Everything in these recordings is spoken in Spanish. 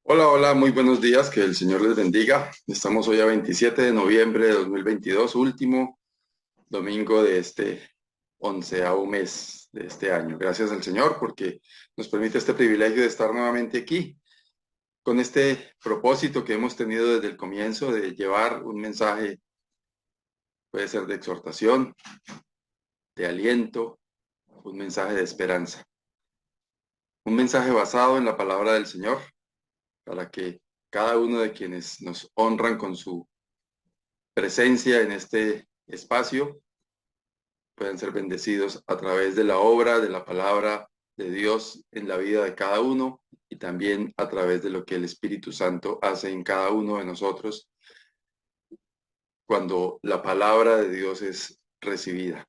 Hola, hola, muy buenos días, que el Señor les bendiga. Estamos hoy a 27 de noviembre de 2022, último domingo de este onceavo mes de este año. Gracias al Señor porque nos permite este privilegio de estar nuevamente aquí con este propósito que hemos tenido desde el comienzo de llevar un mensaje, puede ser de exhortación, de aliento, un mensaje de esperanza, un mensaje basado en la palabra del Señor para que cada uno de quienes nos honran con su presencia en este espacio puedan ser bendecidos a través de la obra, de la palabra de Dios en la vida de cada uno y también a través de lo que el Espíritu Santo hace en cada uno de nosotros cuando la palabra de Dios es recibida.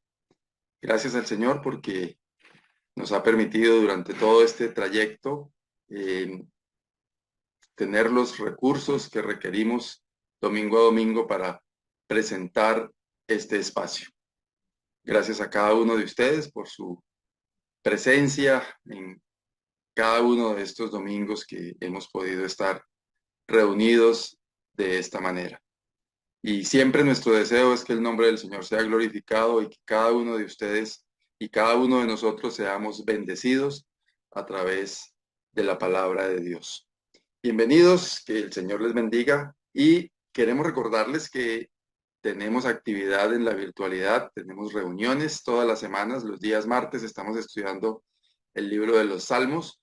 Gracias al Señor porque nos ha permitido durante todo este trayecto eh, tener los recursos que requerimos domingo a domingo para presentar este espacio. Gracias a cada uno de ustedes por su presencia en cada uno de estos domingos que hemos podido estar reunidos de esta manera. Y siempre nuestro deseo es que el nombre del Señor sea glorificado y que cada uno de ustedes y cada uno de nosotros seamos bendecidos a través de la palabra de Dios. Bienvenidos, que el Señor les bendiga y queremos recordarles que tenemos actividad en la virtualidad, tenemos reuniones todas las semanas, los días martes estamos estudiando el libro de los Salmos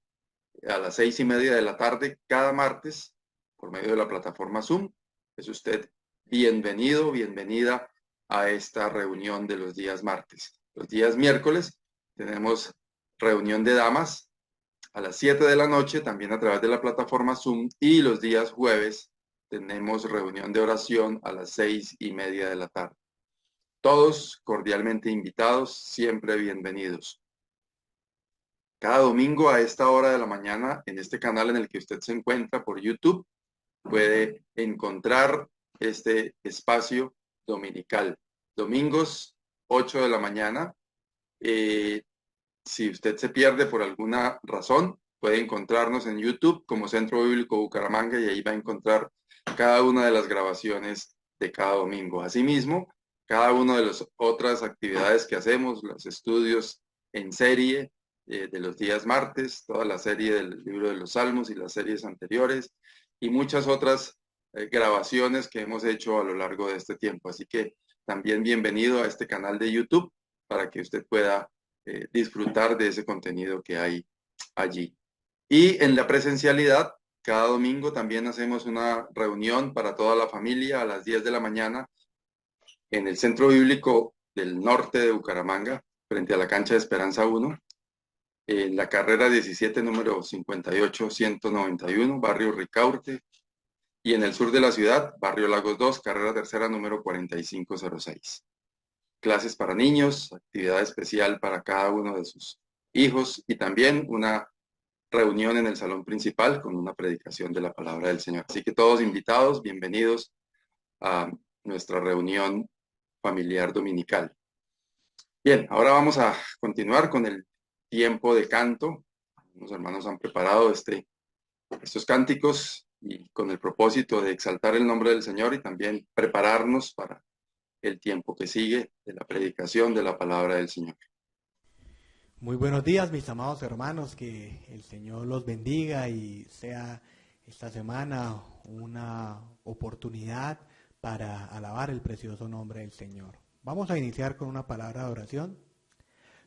a las 6:30 de la tarde cada martes por medio de la plataforma Zoom. Es usted bienvenido, bienvenida a esta reunión de los días martes. Los días miércoles tenemos reunión de damas a las 7 de la noche, también a través de la plataforma Zoom, y los días jueves tenemos reunión de oración a las 6:30 de la tarde. Todos cordialmente invitados, siempre bienvenidos. Cada domingo a esta hora de la mañana, en este canal en el que usted se encuentra por YouTube, puede encontrar este espacio dominical. Domingos, 8 de la mañana. Si usted se pierde por alguna razón, puede encontrarnos en YouTube como Centro Bíblico Bucaramanga y ahí va a encontrar cada una de las grabaciones de cada domingo. Asimismo, cada una de las otras actividades que hacemos, los estudios en serie de los días martes, toda la serie del libro de los Salmos y las series anteriores y muchas otras grabaciones que hemos hecho a lo largo de este tiempo. Así que también bienvenido a este canal de YouTube para que usted pueda disfrutar de ese contenido que hay allí. Y en la presencialidad, cada domingo también hacemos una reunión para toda la familia a las 10 de la mañana en el Centro Bíblico del Norte de Bucaramanga, frente a la cancha de Esperanza 1, en la carrera 17, número 58-191, barrio Ricaurte, y en el sur de la ciudad, barrio Lagos 2, carrera tercera, número 4506. Clases para niños, actividad especial para cada uno de sus hijos y también una reunión en el salón principal con una predicación de la palabra del Señor. Así que todos invitados, bienvenidos a nuestra reunión familiar dominical. Bien, ahora vamos a continuar con el tiempo de canto. Los hermanos han preparado estos cánticos y con el propósito de exaltar el nombre del Señor y también prepararnos para el tiempo que sigue de la predicación de la palabra del Señor. Muy buenos días, mis amados hermanos, que el Señor los bendiga y sea esta semana una oportunidad para alabar el precioso nombre del Señor. Vamos a iniciar con una palabra de oración.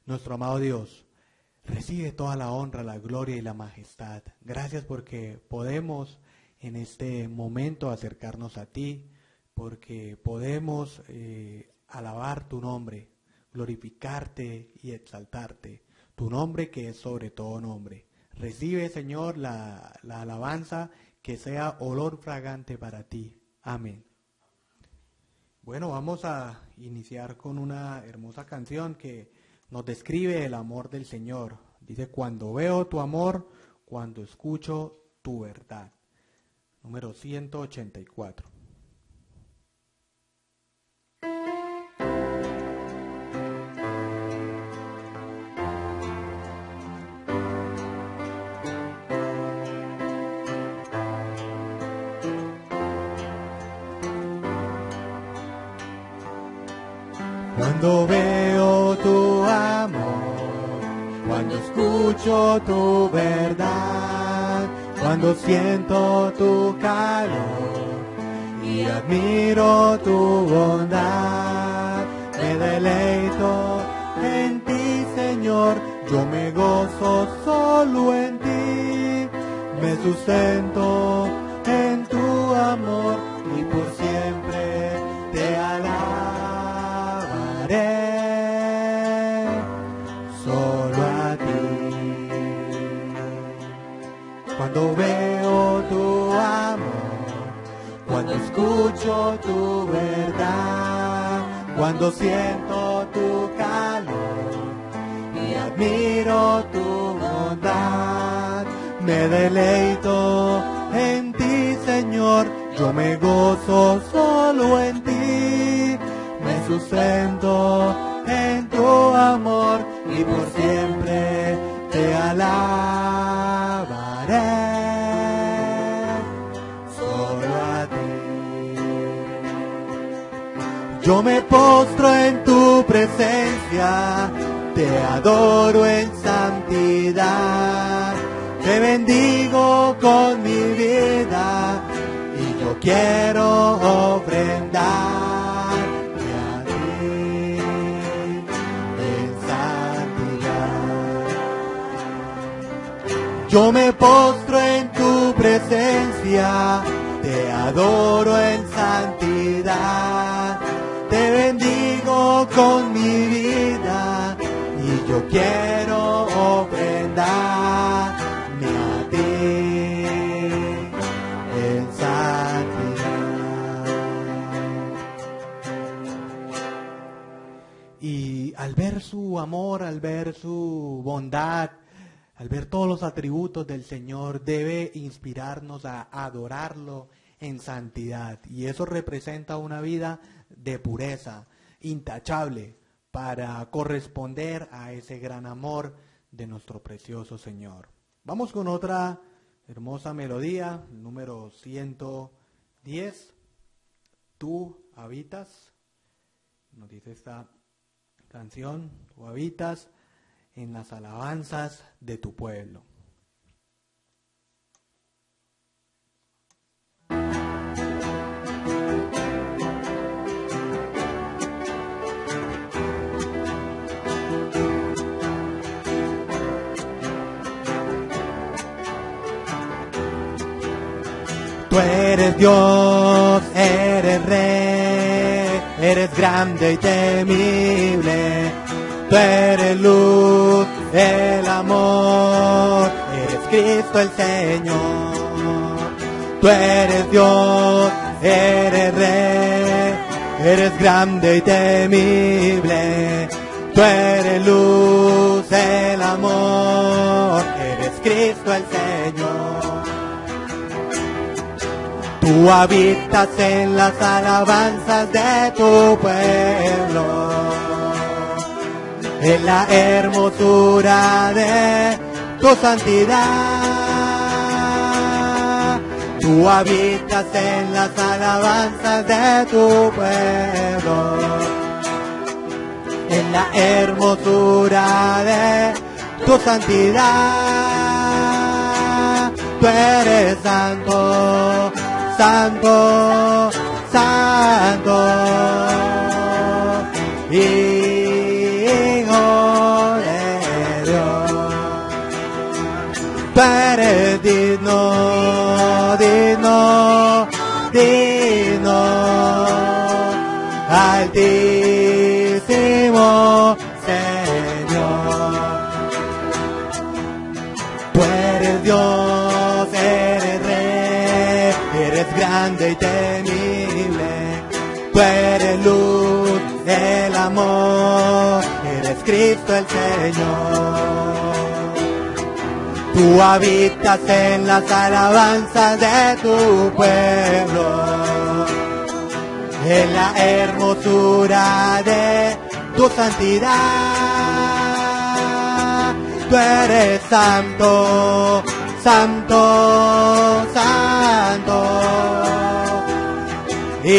Nuestro amado Dios, recibe toda la honra, la gloria y la majestad. Gracias porque podemos en este momento acercarnos a ti, porque podemos alabar tu nombre, glorificarte y exaltarte, tu nombre que es sobre todo nombre. Recibe, Señor, la alabanza que sea olor fragante para ti. Amén. Bueno, vamos a iniciar con una hermosa canción que nos describe el amor del Señor. Dice, cuando veo tu amor, cuando escucho tu verdad. Número 184. Cuando veo tu amor, cuando escucho tu verdad, cuando siento tu calor y admiro tu bondad, me deleito en ti, Señor, yo me gozo solo en ti, me sustento en tu amor y por siempre te alabaré, solo a ti. Cuando veo tu amor, cuando escucho tu verdad, cuando siento tu calor y admiro tu bondad, me deleito en ti, Señor, yo me gozo solo en ti, me sustento en tu amor y por siempre te alabaré, solo a ti. Yo me postro en tu presencia, te adoro en santidad, te bendigo con mi vida y yo quiero ofrendarte a ti en santidad. Yo me postro en tu presencia, te adoro en santidad, te bendigo con mi vida y yo quiero ofrendarme a ti en santidad. Y al ver su amor, al ver su bondad, al ver todos los atributos del Señor, debe inspirarnos a adorarlo en santidad. Y eso representa una vida de pureza, intachable, para corresponder a ese gran amor de nuestro precioso Señor. Vamos con otra hermosa melodía, número 110. Tú habitas, nos dice esta canción, tú habitas en las alabanzas de tu pueblo. Tú eres Dios, eres Rey, eres grande y temible. Tú eres luz, el amor, eres Cristo el Señor. Tú eres Dios, eres Rey, eres grande y temible. Tú eres luz, el amor, eres Cristo el Señor. Tú habitas en las alabanzas de tu pueblo, en la hermosura de tu santidad. Tú habitas en las alabanzas de tu pueblo, en la hermosura de tu santidad. Tú eres santo, santo, santo, Hijo de Dios. Tú eres digno, digno, digno, altísimo Señor. Tú eres Dios, eres Rey, eres grande y temible. Tú eres luz, el amor, eres Cristo el Señor. Tú habitas en las alabanzas de tu pueblo, en la hermosura de tu santidad. Tú eres santo, santo, santo, Hijo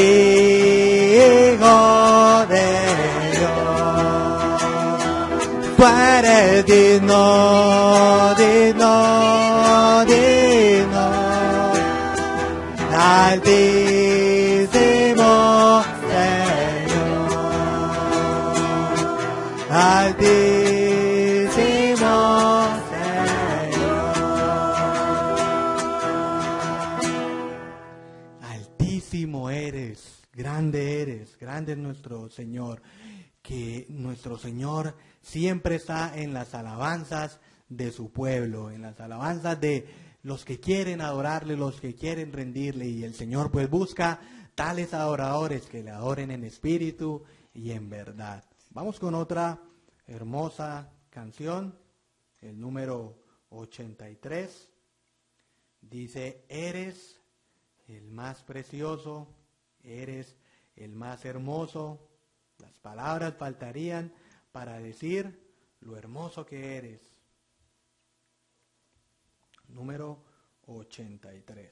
de Dios. Tú eres digno, digno, digno, altísimo Señor, altísimo Señor, altísimo eres, grande es nuestro Señor. Que nuestro Señor siempre está en las alabanzas de su pueblo, en las alabanzas de los que quieren adorarle, los que quieren rendirle, y el Señor pues busca tales adoradores que le adoren en espíritu y en verdad. Vamos con otra hermosa canción, el número 83. Dice: eres el más precioso, eres el más hermoso. Las palabras faltarían para decir lo hermoso que eres. Número 83.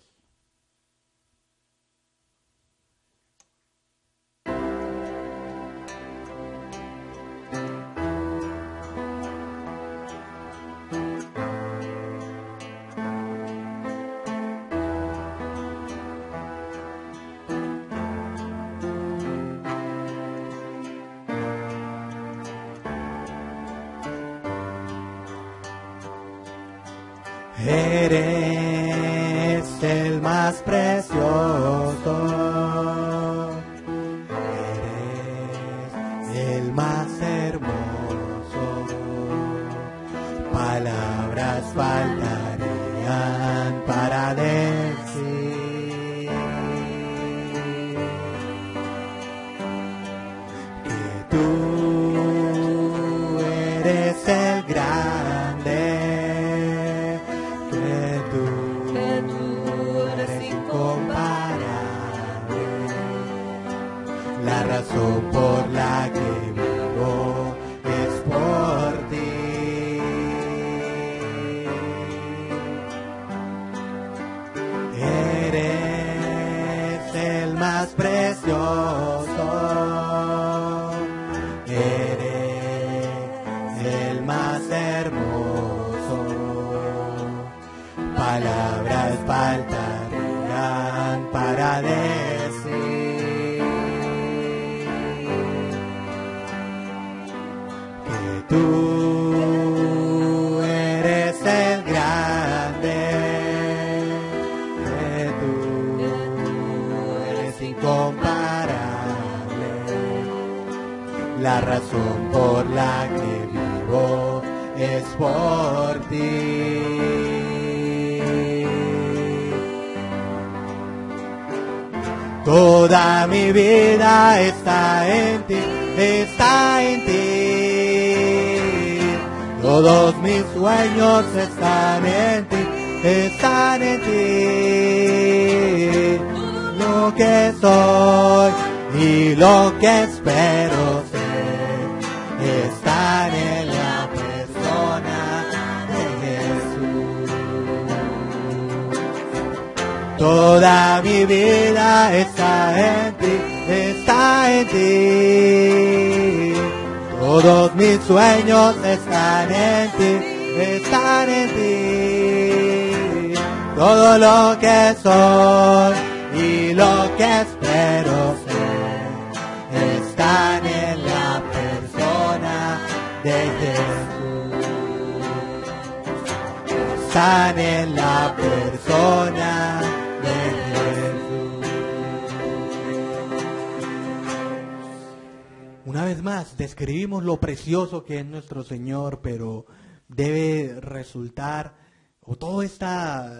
Eres el más precioso, eres el más hermoso, palabras faltarían para decir que tú eres el grande, la razón por la que vivo es por ti. Eres el más precioso, eres el más hermoso, palabras faltarían para decir tú eres el grande, que tú eres incomparable, la razón por la que vivo es por ti. Toda mi vida está en ti, está en ti. Todos mis sueños están en ti, están en ti. Lo que soy y lo que espero ser están en la persona de Jesús. Toda mi vida está en ti, está en ti. Todos mis sueños están en ti, están en ti. Todo lo que soy y lo que espero ser están en la persona de Jesús. Están en la persona de Jesús. Una vez más, describimos lo precioso que es nuestro Señor, pero debe resultar, o toda esta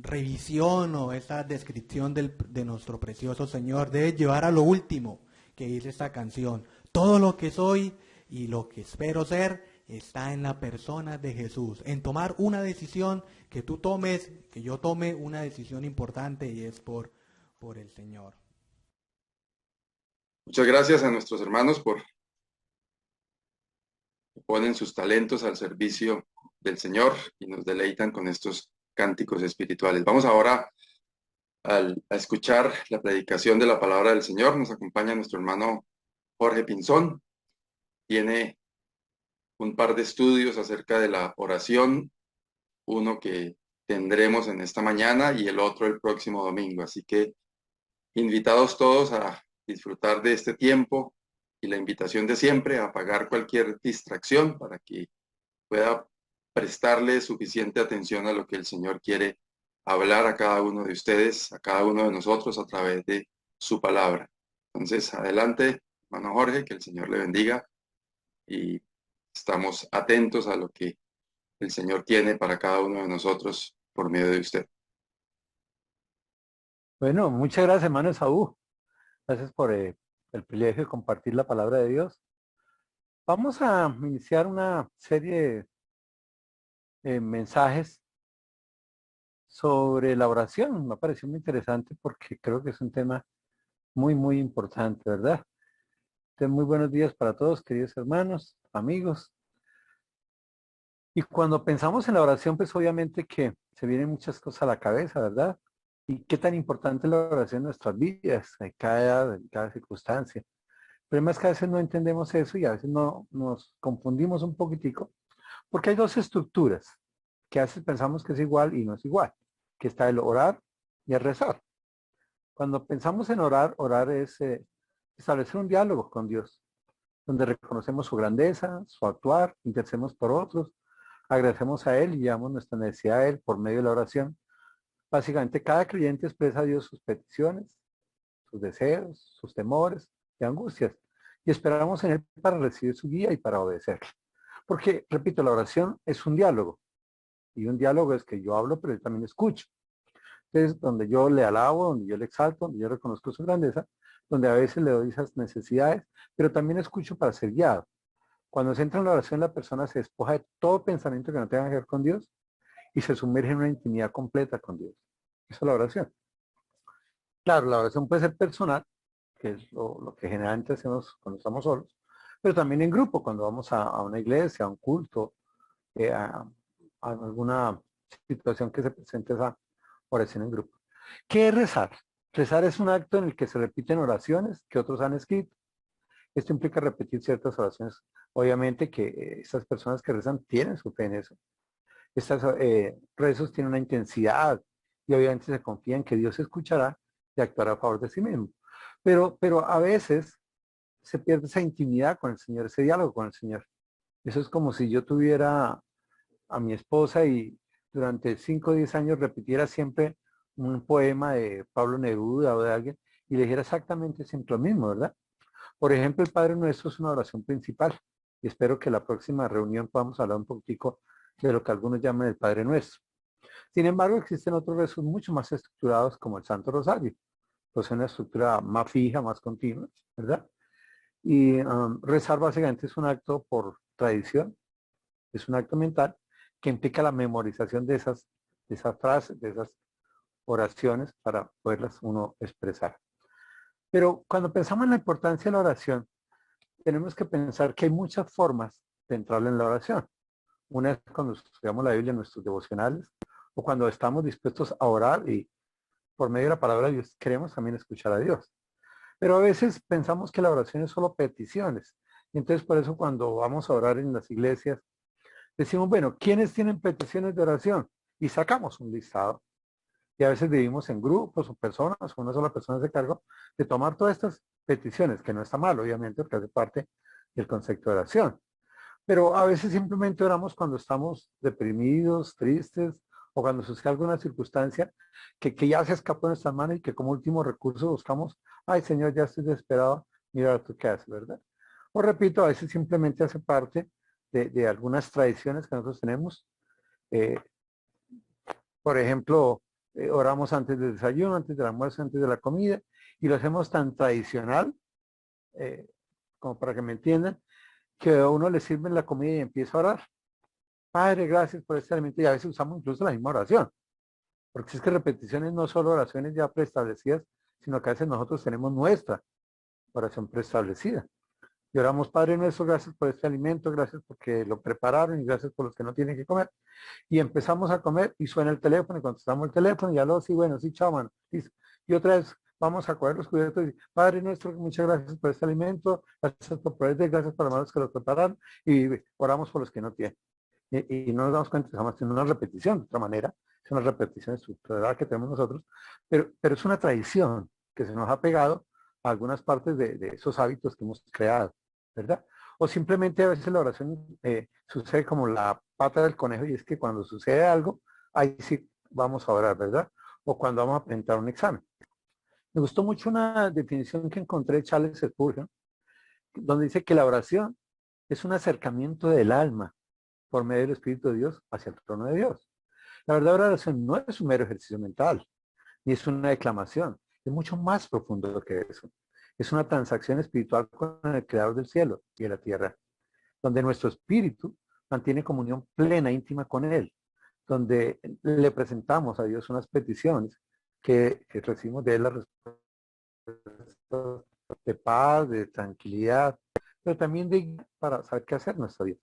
revisión o esta descripción de nuestro precioso Señor debe llevar a lo último que dice esta canción. Todo lo que soy y lo que espero ser está en la persona de Jesús. En tomar una decisión, que tú tomes, que yo tome una decisión importante, y es por el Señor. Muchas gracias a nuestros hermanos por que ponen sus talentos al servicio del Señor y nos deleitan con estos cánticos espirituales. Vamos ahora a escuchar la predicación de la palabra del Señor. Nos acompaña nuestro hermano Jorge Pinzón. Tiene un par de estudios acerca de la oración, uno que tendremos en esta mañana y el otro el próximo domingo. Así que invitados todos a disfrutar de este tiempo y la invitación de siempre a apagar cualquier distracción para que pueda prestarle suficiente atención a lo que el Señor quiere hablar a cada uno de ustedes, a cada uno de nosotros a través de su palabra. Entonces, adelante, hermano Jorge, que el Señor le bendiga y estamos atentos a lo que el Señor tiene para cada uno de nosotros por medio de usted. Bueno, muchas gracias, hermano Esaú. Gracias por el privilegio de compartir la palabra de Dios. Vamos a iniciar una serie de mensajes sobre la oración. Me ha parecido muy interesante porque creo que es un tema muy, muy importante, ¿verdad? Entonces, muy buenos días para todos, queridos hermanos, amigos. Y cuando pensamos en la oración, pues obviamente que se vienen muchas cosas a la cabeza, ¿verdad? Y qué tan importante es la oración en nuestras vidas, en cada circunstancia. El problema es que a veces no entendemos eso y a veces no nos confundimos un poquitico, porque hay dos estructuras que a veces pensamos que es igual y no es igual, que está el orar y el rezar. Cuando pensamos en orar, orar es establecer un diálogo con Dios, donde reconocemos su grandeza, su actuar, intercedemos por otros, agradecemos a Él y llevamos nuestra necesidad a Él por medio de la oración. Básicamente, cada creyente expresa a Dios sus peticiones, sus deseos, sus temores y angustias, y esperamos en Él para recibir su guía y para obedecerle. Porque, repito, la oración es un diálogo, y un diálogo es que yo hablo, pero yo también escucho. Entonces, donde yo le alabo, donde yo le exalto, donde yo reconozco su grandeza, donde a veces le doy esas necesidades, pero también escucho para ser guiado. Cuando se entra en la oración, la persona se despoja de todo pensamiento que no tenga que ver con Dios y se sumerge en una intimidad completa con Dios. Eso es la oración. Claro, la oración puede ser personal, que es lo que generalmente hacemos cuando estamos solos, pero también en grupo, cuando vamos a una iglesia, a un culto, a alguna situación que se presente esa oración en grupo. ¿Qué es rezar? Rezar es un acto en el que se repiten oraciones que otros han escrito. Esto implica repetir ciertas oraciones. Obviamente que estas personas que rezan tienen su fe en eso. Estos rezos tienen una intensidad y obviamente se confía en que Dios escuchará y actuará a favor de sí mismo. Pero a veces se pierde esa intimidad con el Señor, ese diálogo con el Señor. Eso es como si yo tuviera a mi esposa y durante 5 o 10 años repitiera siempre un poema de Pablo Neruda o de alguien y le dijera exactamente siempre lo mismo, ¿verdad? Por ejemplo, el Padre Nuestro es una oración principal y espero que la próxima reunión podamos hablar un poquitico de lo que algunos llaman el Padre Nuestro. Sin embargo, existen otros rezos mucho más estructurados como el Santo Rosario, pues es una estructura más fija, más continua, ¿verdad? Y rezar básicamente es un acto por tradición, es un acto mental que implica la memorización de esas frases, de esas oraciones para poderlas uno expresar. Pero cuando pensamos en la importancia de la oración, tenemos que pensar que hay muchas formas de entrar en la oración. Una es cuando estudiamos la Biblia en nuestros devocionales o cuando estamos dispuestos a orar y por medio de la palabra de Dios queremos también escuchar a Dios. Pero a veces pensamos que la oración es solo peticiones. Y entonces por eso cuando vamos a orar en las iglesias, decimos, bueno, ¿quiénes tienen peticiones de oración? Y sacamos un listado. Y a veces vivimos en grupos o personas, o una sola persona se cargo de tomar todas estas peticiones, que no está mal, obviamente, porque hace parte del concepto de oración. Pero a veces simplemente oramos cuando estamos deprimidos, tristes, o cuando sucede alguna circunstancia que ya se escapó de nuestras manos y que como último recurso buscamos, ay Señor, ya estoy desesperado, mira tú qué haces, ¿verdad? O repito, a veces simplemente hace parte de algunas tradiciones que nosotros tenemos. Eh, por ejemplo, oramos antes del desayuno, antes del almuerzo, antes de la comida, y lo hacemos tan tradicional, eh, como para que me entiendan, que a uno le sirven la comida y empieza a orar. Padre, gracias por este alimento. Y a veces usamos incluso la misma oración. Porque es que repeticiones no solo oraciones ya preestablecidas, sino que a veces nosotros tenemos nuestra oración preestablecida. Y oramos, Padre nuestro, gracias por este alimento, gracias porque lo prepararon y gracias por los que no tienen que comer. Y empezamos a comer y suena el teléfono y contestamos el teléfono y ya lo sí, bueno, sí, chao, mano. Y otra vez vamos a coger los cubiertos y Padre nuestro, muchas gracias por este alimento, gracias por proveerte, gracias por los hermanos que lo prepararon y oramos por los que no tienen. Y no nos damos cuenta que estamos haciendo una repetición, de otra manera, es una repetición estructural que tenemos nosotros, pero es una tradición que se nos ha pegado a algunas partes de esos hábitos que hemos creado, ¿verdad? O simplemente a veces la oración sucede como la pata del conejo y es que cuando sucede algo, ahí sí vamos a orar, ¿verdad? O cuando vamos a presentar un examen. Me gustó mucho una definición que encontré de Charles Spurgeon, donde dice que la oración es un acercamiento del alma por medio del Espíritu de Dios hacia el trono de Dios. La verdadera oración no es un mero ejercicio mental, ni es una declamación, es mucho más profundo que eso. Es una transacción espiritual con el Creador del cielo y de la tierra, donde nuestro espíritu mantiene comunión plena, íntima con Él, donde le presentamos a Dios unas peticiones que recibimos de Él la respuesta de paz, de tranquilidad, pero también de para saber qué hacer en nuestra vida.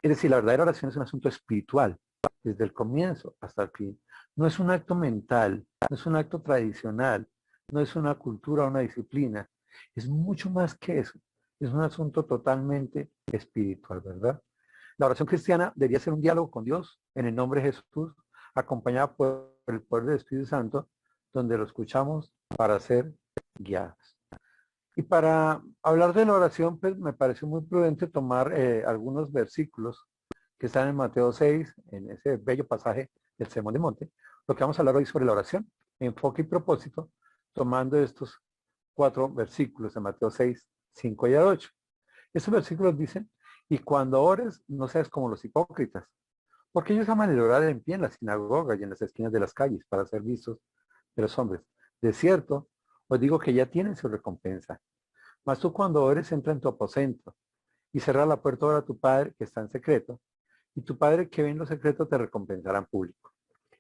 Es decir, la verdadera oración es un asunto espiritual, desde el comienzo hasta el fin. No es un acto mental, no es un acto tradicional, no es una cultura o una disciplina. Es mucho más que eso. Es un asunto totalmente espiritual, ¿verdad? La oración cristiana debería ser un diálogo con Dios en el nombre de Jesús, acompañada por el poder del Espíritu Santo, donde lo escuchamos para ser guiados. Y para hablar de la oración, pues me pareció muy prudente tomar algunos versículos que están en Mateo 6, en ese bello pasaje del Sermón del Monte. Lo que vamos a hablar hoy sobre la oración, enfoque y propósito, tomando estos 4 versículos de Mateo 6, 5 y 8. Estos versículos dicen, y cuando ores, no seas como los hipócritas, porque ellos aman el orar en pie en la sinagoga y en las esquinas de las calles para ser vistos de los hombres. De cierto, os digo que ya tienen su recompensa. Mas tú cuando ores, entra en tu aposento y cierra la puerta ahora a tu Padre que está en secreto, y tu Padre que ve en lo secreto te recompensará en público.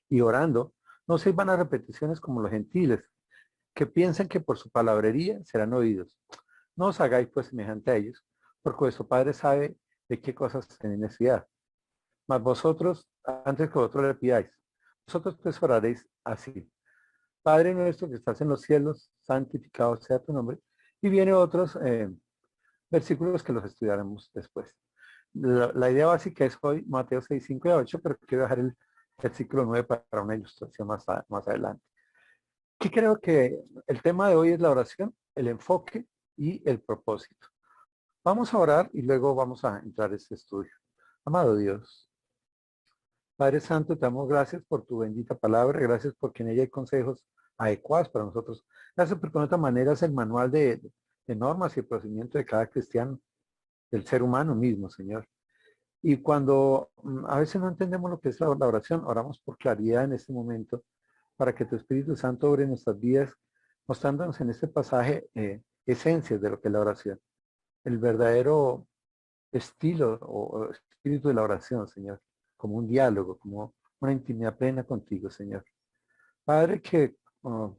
Y orando, no se van a repeticiones como los gentiles, que piensan que por su palabrería serán oídos. No os hagáis pues semejante a ellos, porque vuestro Padre sabe de qué cosas tenéis necesidad. Mas vosotros, antes que vosotros le pidáis, vosotros pues oraréis así. Padre nuestro que estás en los cielos, santificado sea tu nombre. Y viene otros versículos que los estudiaremos después. La idea básica es hoy Mateo 6, 5 y 8, pero quiero dejar el versículo 9 para una ilustración más adelante. Aquí creo que el tema de hoy es la oración, el enfoque y el propósito. Vamos a orar y luego vamos a entrar a este estudio. Amado Dios, Padre Santo, te damos gracias por tu bendita palabra, gracias porque en ella hay consejos adecuados para nosotros. Gracias porque de otra manera es el manual de normas y el procedimiento de cada cristiano, del ser humano mismo, Señor. Y cuando a veces no entendemos lo que es la oración, oramos por claridad en este momento para que tu Espíritu Santo obre en nuestras vidas, mostrándonos en este pasaje esencias de lo que es la oración. El verdadero estilo o espíritu de la oración, Señor, como un diálogo, como una intimidad plena contigo, Señor. Padre, que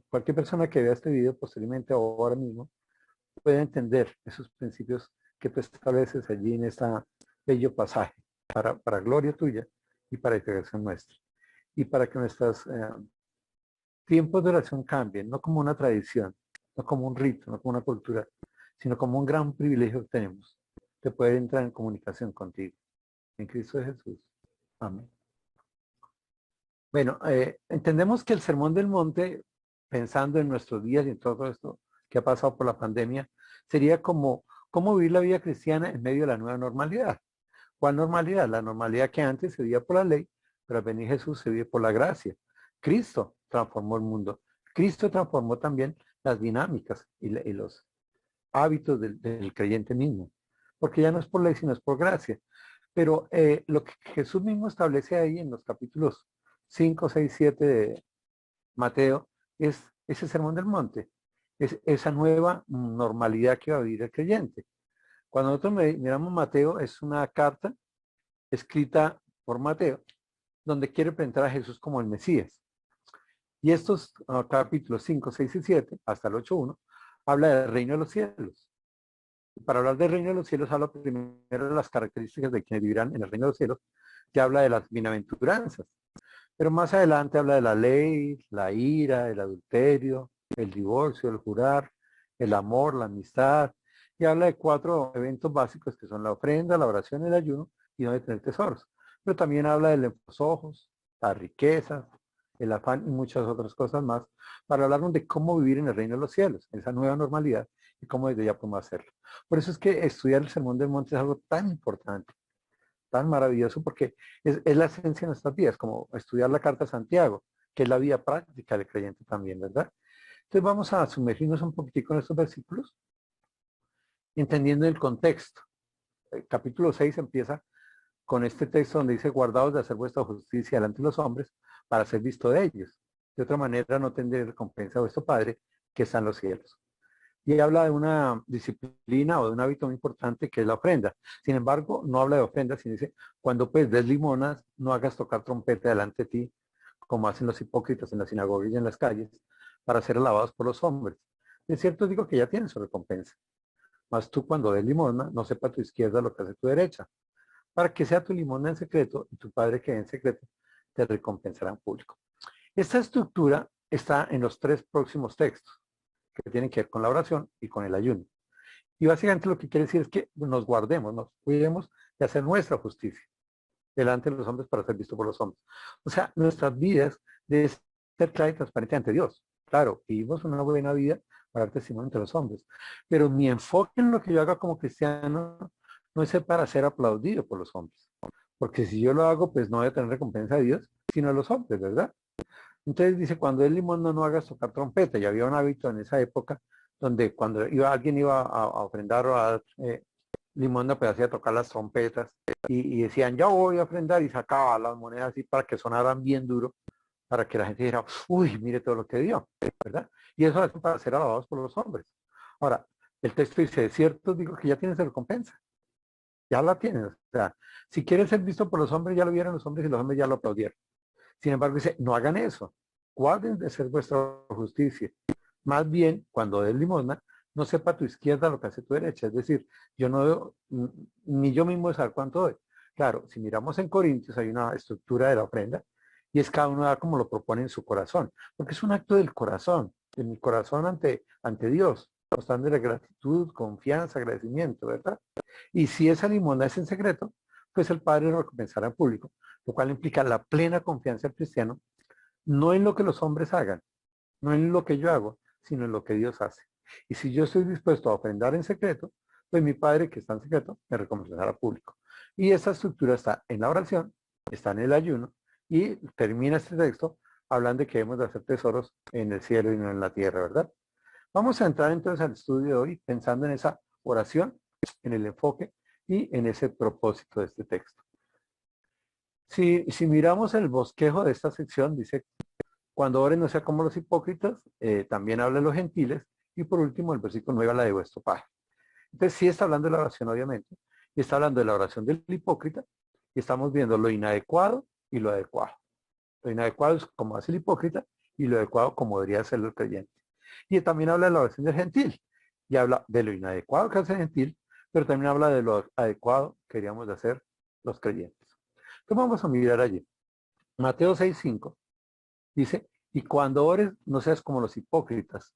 cualquier persona que vea este video posteriormente o ahora mismo pueda entender esos principios que tú estableces allí en este bello pasaje para gloria tuya y para edificación nuestra. Y para que nuestros tiempos de oración cambien, no como una tradición, no como un rito, no como una cultura, sino como un gran privilegio que tenemos de poder entrar en comunicación contigo. En Cristo Jesús. Amén. Bueno, entendemos que el Sermón del Monte, pensando en nuestros días y en todo esto que ha pasado por la pandemia, sería como cómo vivir la vida cristiana en medio de la nueva normalidad. ¿Cuál normalidad? La normalidad que antes se vivía por la ley, pero al venir Jesús se vive por la gracia. Cristo transformó el mundo. Cristo transformó también las dinámicas y los hábitos del creyente mismo. Porque ya no es por ley, sino es por gracia. Pero lo que Jesús mismo establece ahí en los capítulos 5, 6, 7 de Mateo es ese sermón del monte. Es esa nueva normalidad que va a vivir el creyente. Cuando nosotros miramos Mateo, es una carta escrita por Mateo, donde quiere presentar a Jesús como el Mesías. Y estos capítulos 5, 6 y 7, hasta el 8.1, habla del reino de los cielos. Y para hablar del reino de los cielos, habla primero de las características de quienes vivirán en el reino de los cielos, que habla de las bienaventuranzas. Pero más adelante habla de la ley, la ira, el adulterio, el divorcio, el jurar, el amor, la amistad, y habla de 4 eventos básicos que son la ofrenda, la oración, el ayuno y no de tener tesoros. Pero también habla de los ojos, las riquezas, el afán y muchas otras cosas más, para hablarnos de cómo vivir en el reino de los cielos, en esa nueva normalidad y cómo desde ya podemos hacerlo. Por eso es que estudiar el Sermón del Monte es algo tan importante, tan maravilloso, porque es la esencia de nuestras vidas, como estudiar la Carta de Santiago, que es la vida práctica del creyente también, ¿verdad? Entonces vamos a sumergirnos un poquitico en estos versículos, entendiendo el contexto. El capítulo 6 empieza con este texto donde dice, guardaos de hacer vuestra justicia delante de los hombres para ser visto de ellos. De otra manera no tendré recompensa a vuestro Padre que está en los cielos. Y habla de una disciplina o de un hábito muy importante que es la ofrenda. Sin embargo, no habla de ofrenda, sino dice, cuando pues des limonas, no hagas tocar trompeta delante de ti, como hacen los hipócritas en las sinagogas y en las calles, para ser alabados por los hombres. De cierto digo que ya tienen su recompensa. Mas tú cuando des limosna, no sepa tu izquierda lo que hace tu derecha, para que sea tu limosna en secreto y tu Padre que en secreto te recompensará en público. Esta estructura está en los 3 próximos textos, que tienen que ver con la oración y con el ayuno. Y básicamente lo que quiere decir es que nos guardemos, nos cuidemos de hacer nuestra justicia delante de los hombres para ser visto por los hombres. O sea, nuestras vidas deben ser claras y transparentes ante Dios. Claro, vivimos una buena vida para dar testimonio entre los hombres. Pero mi enfoque en lo que yo haga como cristiano no es para ser aplaudido por los hombres. Porque si yo lo hago, pues no voy a tener recompensa de Dios, sino de los hombres, ¿verdad? Entonces dice, cuando es limón no hagas tocar trompeta. Y había un hábito en esa época donde cuando alguien iba a ofrendar o a dar limosna, pues hacía tocar las trompetas y decían, ya voy a ofrendar y sacaba las monedas así para que sonaran bien duro, para que la gente dijera, uy, mire todo lo que dio, ¿verdad? Y eso es para ser alabados por los hombres. Ahora, el texto dice, de cierto digo que ya tienes recompensa, ya la tienes. O sea, si quieres ser visto por los hombres, ya lo vieron los hombres y los hombres ya lo aplaudieron. Sin embargo, dice, no hagan eso, guarden de hacer vuestra justicia. Más bien, cuando des limosna, no sepa tu izquierda lo que hace tu derecha. Es decir, yo no doy, ni yo mismo saber cuánto doy. Claro, si miramos en Corintios hay una estructura de la ofrenda y es cada uno da como lo propone en su corazón, porque es un acto del corazón, de mi corazón ante Dios, mostrándole gratitud, confianza, agradecimiento, ¿verdad? Y si esa limosna es en secreto, pues el Padre lo recompensará en público, lo cual implica la plena confianza del cristiano, no en lo que los hombres hagan, no en lo que yo hago, sino en lo que Dios hace. Y si yo estoy dispuesto a ofrendar en secreto, pues mi Padre que está en secreto me recompensará público. Y esa estructura está en la oración, está en el ayuno, y termina este texto hablando de que debemos de hacer tesoros en el cielo y no en la tierra, ¿verdad? Vamos a entrar entonces al estudio de hoy pensando en esa oración, en el enfoque y en ese propósito de este texto. Si miramos el bosquejo de esta sección, dice, cuando ores no sea como los hipócritas, también habla de los gentiles, y por último el versículo 9 habla de vuestro Padre. Entonces sí está hablando de la oración, obviamente, y está hablando de la oración del hipócrita, y estamos viendo lo inadecuado y lo adecuado. Lo inadecuado es como hace el hipócrita, y lo adecuado como debería ser el creyente. Y también habla de la oración del gentil, y habla de lo inadecuado que hace el gentil, pero también habla de lo adecuado que queríamos de hacer los creyentes. Entonces vamos a mirar allí. Mateo 6:5 dice, y cuando ores no seas como los hipócritas,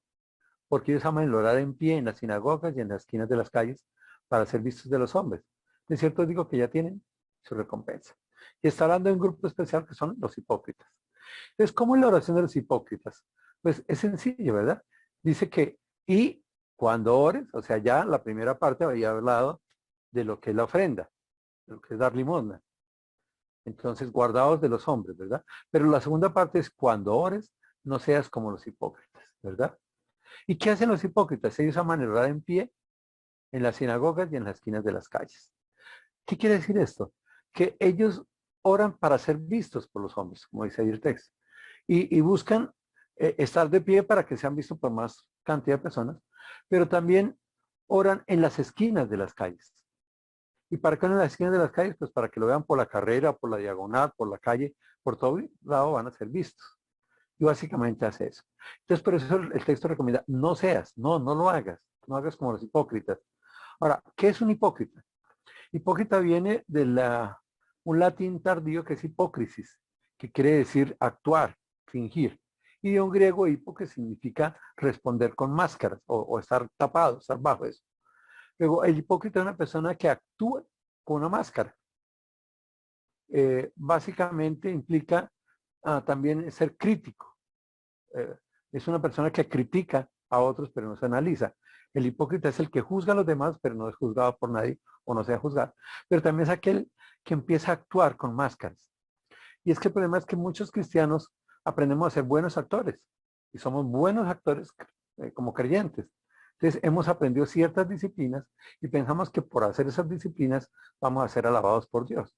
porque ellos aman el orar en pie en las sinagogas y en las esquinas de las calles para ser vistos de los hombres. De cierto digo que ya tienen su recompensa. Y está hablando de un grupo especial que son los hipócritas. Entonces, ¿cómo es la oración de los hipócritas? Pues es sencillo, ¿verdad? Dice que, y cuando ores, o sea, ya la primera parte había hablado de lo que es la ofrenda, de lo que es dar limosna. Entonces, guardaos de los hombres, ¿verdad? Pero la segunda parte es cuando ores, no seas como los hipócritas, ¿verdad? ¿Y qué hacen los hipócritas? Ellos aman el orar en pie en las sinagogas y en las esquinas de las calles. ¿Qué quiere decir esto? Que ellos oran para ser vistos por los hombres, como dice ahí el texto. Y buscan estar de pie para que sean vistos por más cantidad de personas, pero también oran en las esquinas de las calles. ¿Y para qué en las esquinas de las calles? Pues para que lo vean por la carrera, por la diagonal, por la calle, por todo lado van a ser vistos. Y básicamente hace eso. Entonces, por eso el texto recomienda, no seas, no lo hagas, no hagas como los hipócritas. Ahora, ¿qué es un hipócrita? Hipócrita viene de un latín tardío que es hipócrisis, que quiere decir actuar, fingir. Y de un griego hipo, que significa responder con máscaras o estar tapado, estar bajo eso. Luego, el hipócrita es una persona que actúa con una máscara. Básicamente implica también ser crítico. Es una persona que critica a otros, pero no se analiza. El hipócrita es el que juzga a los demás, pero no es juzgado por nadie o no se ha juzgado. Pero también es aquel que empieza a actuar con máscaras. Y es que el problema es que muchos cristianos aprendemos a ser buenos actores y somos buenos actores como creyentes. Entonces hemos aprendido ciertas disciplinas y pensamos que por hacer esas disciplinas vamos a ser alabados por Dios.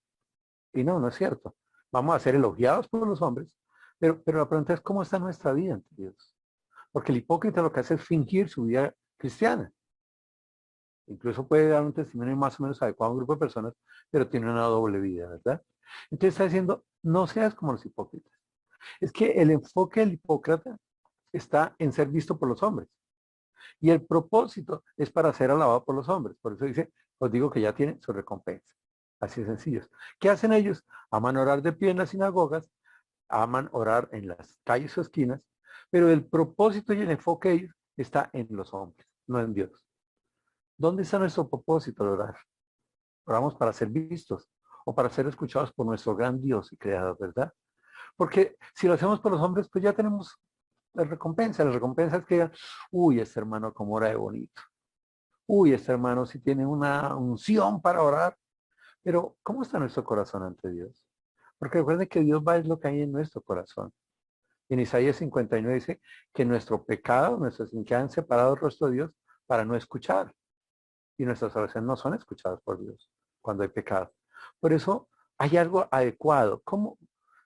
Y no, no es cierto. Vamos a ser elogiados por los hombres, pero la pregunta es cómo está nuestra vida ante Dios. Porque el hipócrita lo que hace es fingir su vida cristiana. Incluso puede dar un testimonio más o menos adecuado a un grupo de personas, pero tiene una doble vida, ¿verdad? Entonces está diciendo, no seas como los hipócritas. Es que el enfoque del hipócrita está en ser visto por los hombres. Y el propósito es para ser alabado por los hombres. Por eso dice, os digo que ya tienen su recompensa. Así de sencillos. ¿Qué hacen ellos? Aman orar de pie en las sinagogas, aman orar en las calles o esquinas, pero el propósito y el enfoque de ellos está en los hombres, no en Dios. ¿Dónde está nuestro propósito de orar? Oramos para ser vistos o para ser escuchados por nuestro gran Dios y Creador, ¿verdad? Porque si lo hacemos por los hombres, pues ya tenemos la recompensa. La recompensa es que digan, uy, este hermano como ora de bonito. Uy, este hermano sí tiene una unción para orar. Pero, ¿cómo está nuestro corazón ante Dios? Porque recuerden que Dios va a ver lo que hay en nuestro corazón. En Isaías 59 dice que nuestro pecado, nuestros sin que han separado el rostro de Dios para no escuchar. Y nuestras oraciones no son escuchadas por Dios cuando hay pecado. Por eso hay algo adecuado. ¿Cómo?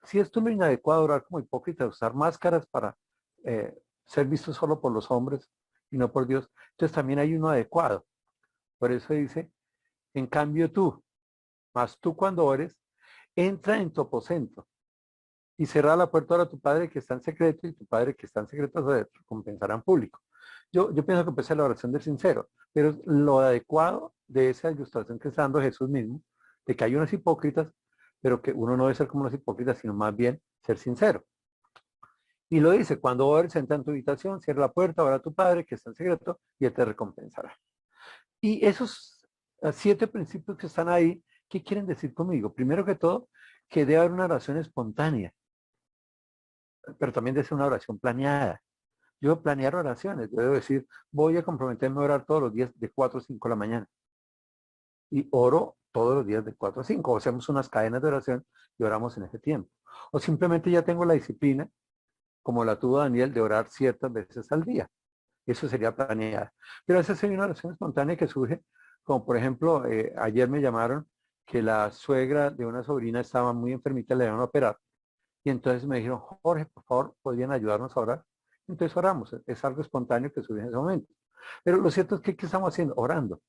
Si esto es lo inadecuado, orar como hipócrita, usar máscaras para ser visto solo por los hombres y no por Dios, entonces también hay uno adecuado. Por eso dice, en cambio tú cuando ores, entra en tu aposento y cerra la puerta a tu padre que está en secreto y tu padre que está en secreto se recompensará en público. Yo pienso que puede ser la oración del sincero, pero lo adecuado de esa ilustración que está dando Jesús mismo, de que hay unos hipócritas, pero que uno no debe ser como los hipócritas, sino más bien ser sincero. Y lo dice, cuando ores, entra en tu habitación, cierra la puerta, ora a tu padre que está en secreto y él te recompensará. Y esos 7 principios que están ahí, ¿qué quieren decir conmigo? Primero que todo, que debe haber una oración espontánea, pero también debe ser una oración planeada. Yo debo planear oraciones, yo debo decir, voy a comprometerme a orar todos los días de 4 a 5 de la mañana. Y oro todos los días de 4 a 5. O hacemos unas cadenas de oración y oramos en ese tiempo. O simplemente ya tengo la disciplina, como la tuvo Daniel, de orar ciertas veces al día. Eso sería planeada. Pero a veces hay una oración espontánea que surge, como por ejemplo, ayer me llamaron que la suegra de una sobrina estaba muy enfermita, le iban a operar. Y entonces me dijeron, Jorge, por favor, ¿podrían ayudarnos a orar? Entonces oramos. Es algo espontáneo que surge en ese momento. Pero lo cierto es que, ¿qué estamos haciendo? Orando.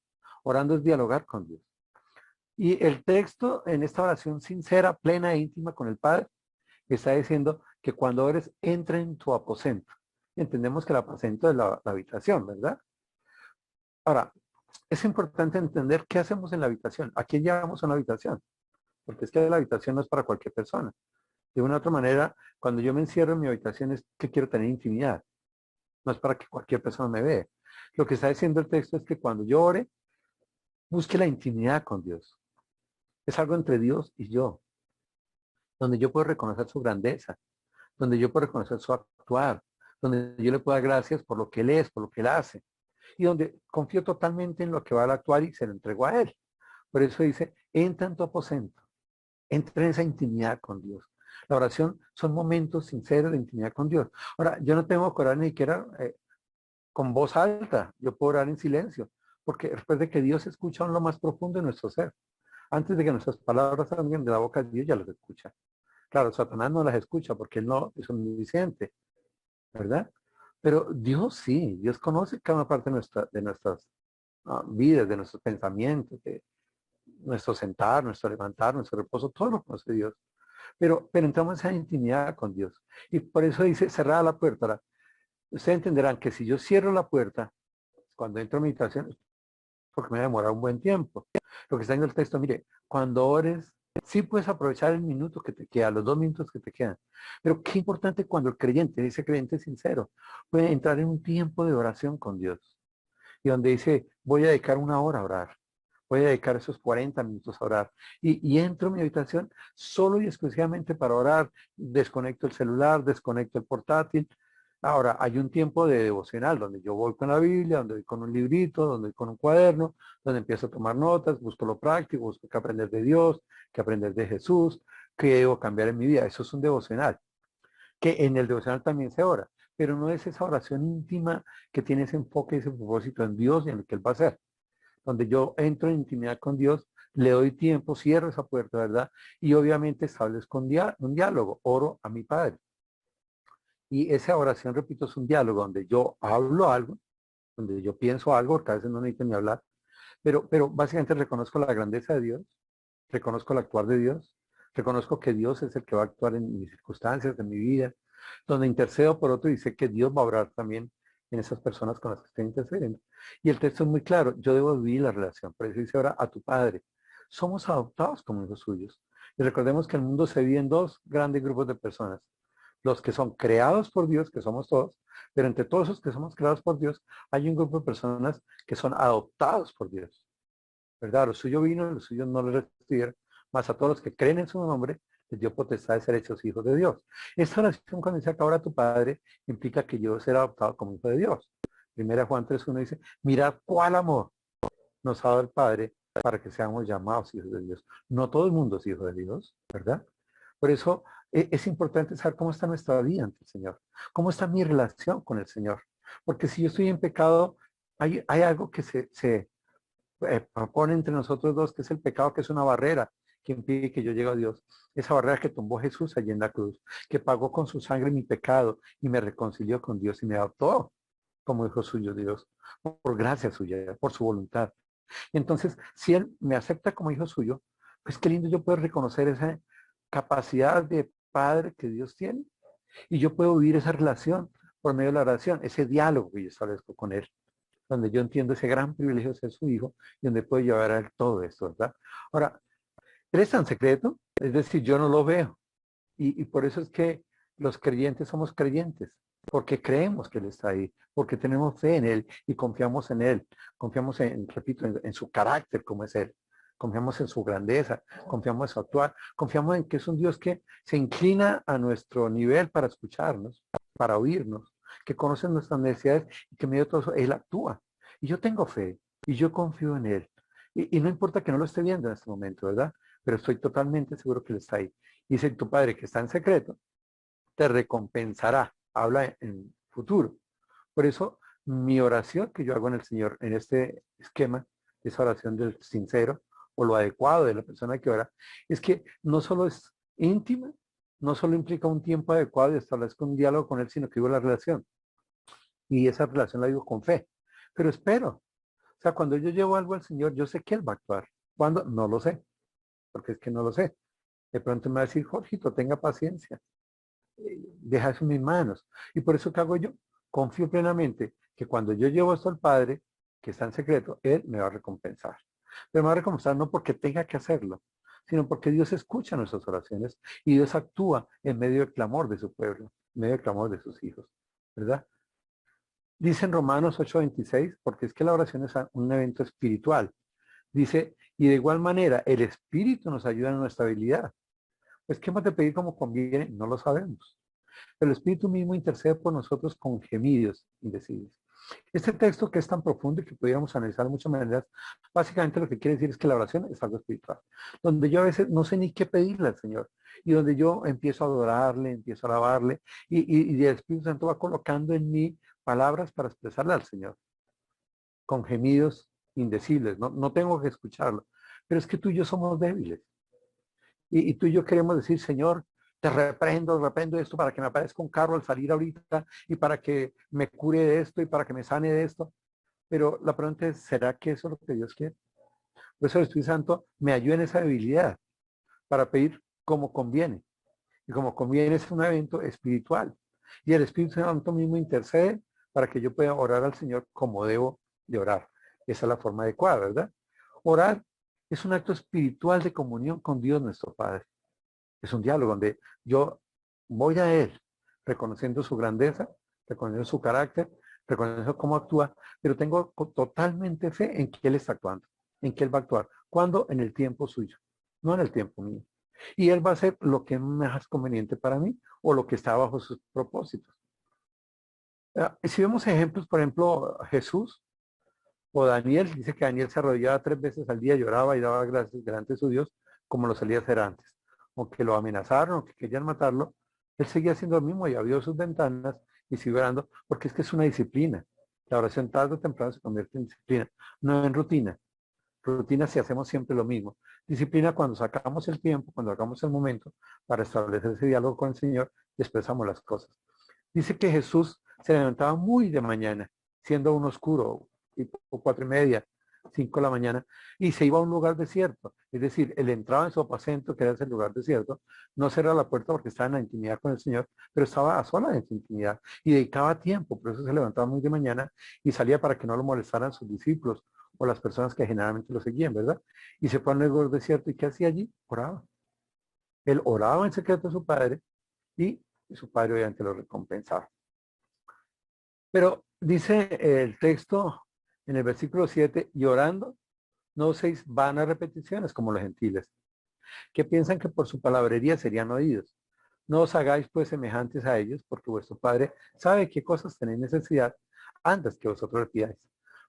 Orando es dialogar con Dios. Y el texto en esta oración sincera, plena e íntima con el Padre, está diciendo que cuando ores, entra en tu aposento. Y entendemos que el aposento es la habitación, ¿verdad? Ahora, es importante entender qué hacemos en la habitación. ¿A quién llevamos a una habitación? Porque es que la habitación no es para cualquier persona. De una u otra manera, cuando yo me encierro en mi habitación es que quiero tener intimidad. No es para que cualquier persona me vea. Lo que está diciendo el texto es que cuando yo ore, busque la intimidad con Dios. Es algo entre Dios y yo, donde yo puedo reconocer su grandeza, donde yo puedo reconocer su actuar, donde yo le puedo dar gracias por lo que Él es, por lo que Él hace, y donde confío totalmente en lo que va a actuar y se lo entrego a Él. Por eso dice, entra en tu aposento, entra en esa intimidad con Dios. La oración son momentos sinceros de intimidad con Dios. Ahora, yo no tengo que orar ni siquiera con voz alta, yo puedo orar en silencio, porque recuerde que Dios escucha en lo más profundo de nuestro ser. Antes de que nuestras palabras salgan de la boca de Dios, ya las escucha. Claro, Satanás no las escucha porque él no es omnisciente, ¿verdad? Pero Dios sí, Dios conoce cada parte de nuestras vidas, de nuestros pensamientos, de nuestro sentar, nuestro levantar, nuestro reposo, todo lo conoce Dios. Pero entramos en esa intimidad con Dios. Y por eso dice, cerrada la puerta. Ahora, ustedes entenderán que si yo cierro la puerta, cuando entro a mi habitación, porque me va a demorar un buen tiempo. Lo que está en el texto, mire, cuando ores, Sí puedes aprovechar el minuto que te queda, los 2 minutos que te quedan. Pero qué importante cuando el creyente, ese creyente sincero, puede entrar en un tiempo de oración con Dios. Y donde dice, voy a dedicar 1 hora a orar. Voy a dedicar esos 40 minutos a orar. Y entro en mi habitación solo y exclusivamente para orar. Desconecto el celular, desconecto el portátil. Ahora, hay un tiempo de devocional donde yo voy con la Biblia, donde voy con un librito, donde voy con un cuaderno, donde empiezo a tomar notas, busco lo práctico, busco que aprender de Dios, que aprender de Jesús, que debo cambiar en mi vida. Eso es un devocional, que en el devocional también se ora, pero no es esa oración íntima que tiene ese enfoque, ese propósito en Dios y en lo que Él va a hacer, donde yo entro en intimidad con Dios, le doy tiempo, cierro esa puerta, ¿verdad? Y obviamente establezco un diálogo, oro a mi Padre. Y esa oración, repito, es un diálogo donde yo hablo algo, donde yo pienso algo, porque a veces no necesito ni hablar, pero básicamente reconozco la grandeza de Dios, reconozco el actuar de Dios, reconozco que Dios es el que va a actuar en mis circunstancias, en mi vida, donde intercedo por otro y sé que Dios va a obrar también en esas personas con las que estoy intercediendo. Y el texto es muy claro, yo debo vivir la relación, por eso dice ahora a tu Padre. Somos adoptados como hijos suyos. Y recordemos que el mundo se divide en 2 grandes grupos de personas. Los que son creados por Dios, que somos todos, pero entre todos esos que somos creados por Dios, hay un grupo de personas que son adoptados por Dios. ¿Verdad? Lo suyo vino, los suyos no lo recibieron, más a todos los que creen en su nombre, les dio potestad de ser hechos hijos de Dios. Esta oración cuando dice ahora tu Padre, implica que yo seré adoptado como hijo de Dios. Primera Juan 3:1 dice, mirad cuál amor nos ha dado el Padre para que seamos llamados hijos de Dios. No todo el mundo es hijo de Dios, ¿verdad? Por eso es importante saber cómo está nuestra vida ante el Señor, cómo está mi relación con el Señor. Porque si yo estoy en pecado, hay algo que se propone entre nosotros dos, que es el pecado, que es una barrera que impide que yo llegue a Dios. Esa barrera que tumbó Jesús allí en la cruz, que pagó con su sangre mi pecado y me reconcilió con Dios y me adoptó como hijo suyo Dios, por gracia suya, por su voluntad. Entonces, si Él me acepta como hijo suyo, pues qué lindo yo puedo reconocer esa capacidad de padre que Dios tiene y yo puedo vivir esa relación por medio de la oración, ese diálogo que yo establezco con Él, donde yo entiendo ese gran privilegio de ser su hijo y donde puedo llevar a Él todo esto, ¿verdad? Ahora, Él es tan secreto, es decir, yo no lo veo. Y por eso es que los creyentes somos creyentes, porque creemos que Él está ahí, porque tenemos fe en Él y confiamos en Él, confiamos en, repito, en su carácter como es Él, confiamos en su grandeza, confiamos en su actuar, confiamos en que es un Dios que se inclina a nuestro nivel para escucharnos, para oírnos, que conoce nuestras necesidades y que en medio de todo eso Él actúa. Y yo tengo fe y yo confío en Él. Y no importa que no lo esté viendo en este momento, ¿verdad? Pero estoy totalmente seguro que Él está ahí. Dice tu Padre que está en secreto, te recompensará. Habla en futuro. Por eso, mi oración que yo hago en el Señor, en este esquema, esa oración del sincero o lo adecuado de la persona que ora, es que no solo es íntima, no solo implica un tiempo adecuado y establezco un diálogo con Él, sino que vivo la relación. Y esa relación la vivo con fe. Pero espero. O sea, cuando yo llevo algo al Señor, yo sé que Él va a actuar. ¿Cuándo? No lo sé, porque es que no lo sé. De pronto me va a decir, Jorgito, tenga paciencia, deja eso en mis manos. Y por eso, ¿qué hago yo? Confío plenamente que cuando yo llevo esto al Padre, que está en secreto, Él me va a recompensar. Pero me va a recompensar no porque tenga que hacerlo, sino porque Dios escucha nuestras oraciones y Dios actúa en medio del clamor de su pueblo, en medio del clamor de sus hijos, ¿verdad? Dice en Romanos 8:26, porque es que la oración es un evento espiritual. Dice, y de igual manera, el Espíritu nos ayuda en nuestra habilidad. Pues, ¿qué hemos de pedir como conviene? No lo sabemos. Pero el Espíritu mismo intercede por nosotros con gemidos indecibles. Este texto, que es tan profundo y que pudiéramos analizar de muchas maneras, básicamente lo que quiere decir es que la oración es algo espiritual, donde yo a veces no sé ni qué pedirle al Señor, y donde yo empiezo a adorarle, empiezo a alabarle, y el Espíritu Santo va colocando en mí palabras para expresarle al Señor, con gemidos indecibles. No tengo que escucharlo, pero es que tú y yo somos débiles. Y tú y yo queremos decir, Señor, te reprendo esto para que me aparezca un carro al salir ahorita y para que me cure de esto y para que me sane de esto. Pero la pregunta es, ¿será que eso es lo que Dios quiere? Por eso el Espíritu Santo me ayuda en esa debilidad para pedir como conviene. Y como conviene es un evento espiritual. Y el Espíritu Santo mismo intercede para que yo pueda orar al Señor como debo de orar. Esa es la forma adecuada, ¿verdad? Orar Es un acto espiritual de comunión con Dios nuestro Padre. Es un diálogo donde yo voy a Él, reconociendo su grandeza, reconociendo su carácter, reconociendo cómo actúa, pero tengo totalmente fe en que Él está actuando, en que Él va a actuar. ¿Cuándo? En el tiempo suyo, no en el tiempo mío. Y Él va a hacer lo que es más conveniente para mí o lo que está bajo sus propósitos. Si vemos ejemplos, por ejemplo, Jesús o Daniel, dice que Daniel se arrodillaba 3 veces al día, lloraba y daba gracias delante de su Dios, como lo solía hacer antes. Aunque lo amenazaron, aunque querían matarlo, él seguía haciendo lo mismo y abrió sus ventanas y siguió orando, porque es que es una disciplina. La oración tarde o temprano se convierte en disciplina, no en rutina. Rutina si hacemos siempre lo mismo. Disciplina cuando sacamos el tiempo, cuando sacamos el momento para establecer ese diálogo con el Señor y expresamos las cosas. Dice que Jesús se levantaba muy de mañana, siendo aún oscuro, tipo 4:30, 5 de la mañana, y se iba a un lugar desierto. Es decir, él entraba en su aposento, que era ese lugar desierto, no cerraba la puerta porque estaba en la intimidad con el Señor, pero estaba a solas en su intimidad y dedicaba tiempo. Por eso se levantaba muy de mañana y salía para que no lo molestaran sus discípulos o las personas que generalmente lo seguían, ¿verdad? Y se pone en el lugar desierto. ¿Y qué hacía allí? Oraba. Él oraba en secreto a su padre y su padre obviamente lo recompensaba. Pero dice el texto en el versículo 7, y orando, no uséis vanas repeticiones como los gentiles, que piensan que por su palabrería serían oídos. No os hagáis pues semejantes a ellos, porque vuestro Padre sabe qué cosas tenéis necesidad antes que vosotros le pidáis.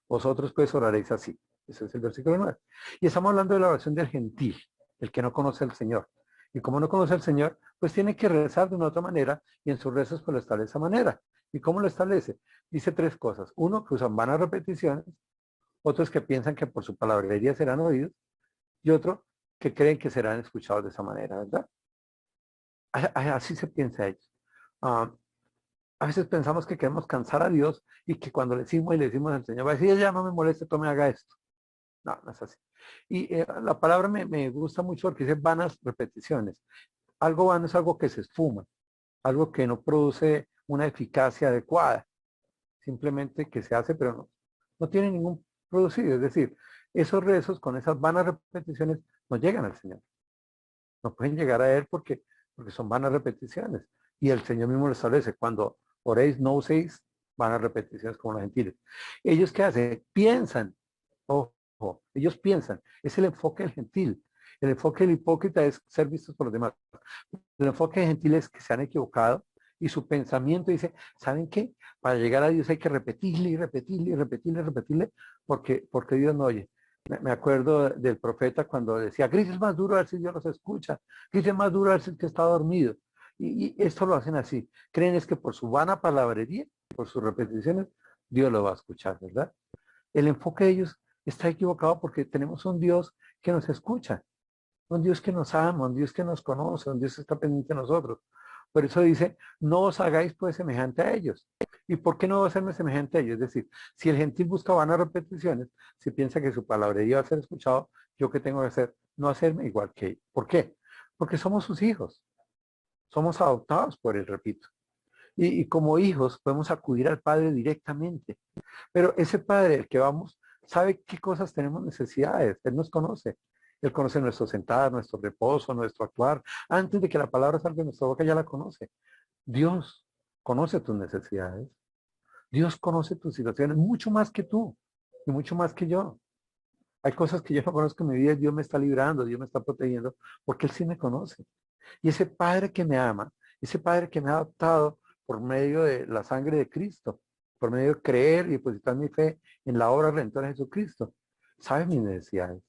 Vosotros pues oraréis así. Ese es el versículo 9. Y estamos hablando de la oración del gentil, el que no conoce al Señor. Y como no conoce al Señor, pues tiene que rezar de una otra manera y en sus rezos pues lo establece de esa manera. ¿Y cómo lo establece? Dice 3 cosas. Uno, que usan vanas repeticiones. Otros que piensan que por su palabrería serán oídos. Y otro, que creen que serán escuchados de esa manera, ¿verdad? Así se piensa ellos. Ah, a veces pensamos que queremos cansar a Dios y que cuando le decimos al Señor, va a decir, ya no me moleste, tome, haga esto. No, no es así. Y la palabra me gusta mucho porque dice vanas repeticiones. Algo vano es algo que se esfuma, algo que no produce una eficacia adecuada, simplemente que se hace, pero no tiene ningún producido. Es decir, esos rezos con esas vanas repeticiones no llegan al Señor. No pueden llegar a Él porque son vanas repeticiones. Y el Señor mismo lo establece. Cuando oréis, no uséis vanas repeticiones como los gentiles. ¿Ellos qué hacen? Piensan. Ojo, ellos piensan. Es el enfoque del gentil. El enfoque del hipócrita es ser vistos por los demás. El enfoque del gentil es que se han equivocado y su pensamiento dice, ¿saben qué? Para llegar a Dios hay que repetirle y repetirle y repetirle y repetirle porque Dios no oye. Me acuerdo del profeta cuando decía, grites más duro a ver si Dios los escucha, grites más duro a ver si el que está dormido. Y esto lo hacen así. Creen es que por su vana palabrería, por sus repeticiones, Dios lo va a escuchar, ¿verdad? El enfoque de ellos está equivocado porque tenemos un Dios que nos escucha, un Dios que nos ama, un Dios que nos conoce, un Dios que está pendiente de nosotros. Por eso dice, no os hagáis pues semejante a ellos. ¿Y por qué no va a hacerme semejante a ellos? Es decir, si el gentil busca vanas repeticiones, si piensa que su palabrería va a ser escuchado, ¿yo qué tengo que hacer? No hacerme igual que ellos. ¿Por qué? Porque somos sus hijos. Somos adoptados por él, repito. Y como hijos podemos acudir al Padre directamente. Pero ese Padre, el que vamos, sabe qué cosas tenemos necesidades. Él nos conoce. Él conoce nuestro sentar, nuestro reposo, nuestro actuar. Antes de que la palabra salga de nuestra boca, ya la conoce. Dios conoce tus necesidades. Dios conoce tus situaciones mucho más que tú y mucho más que yo. Hay cosas que yo no conozco en mi vida y Dios me está librando, Dios me está protegiendo, porque Él sí me conoce. Y ese Padre que me ama, ese Padre que me ha adoptado por medio de la sangre de Cristo, por medio de creer y depositar mi fe en la obra redentora de Jesucristo, sabe mis necesidades.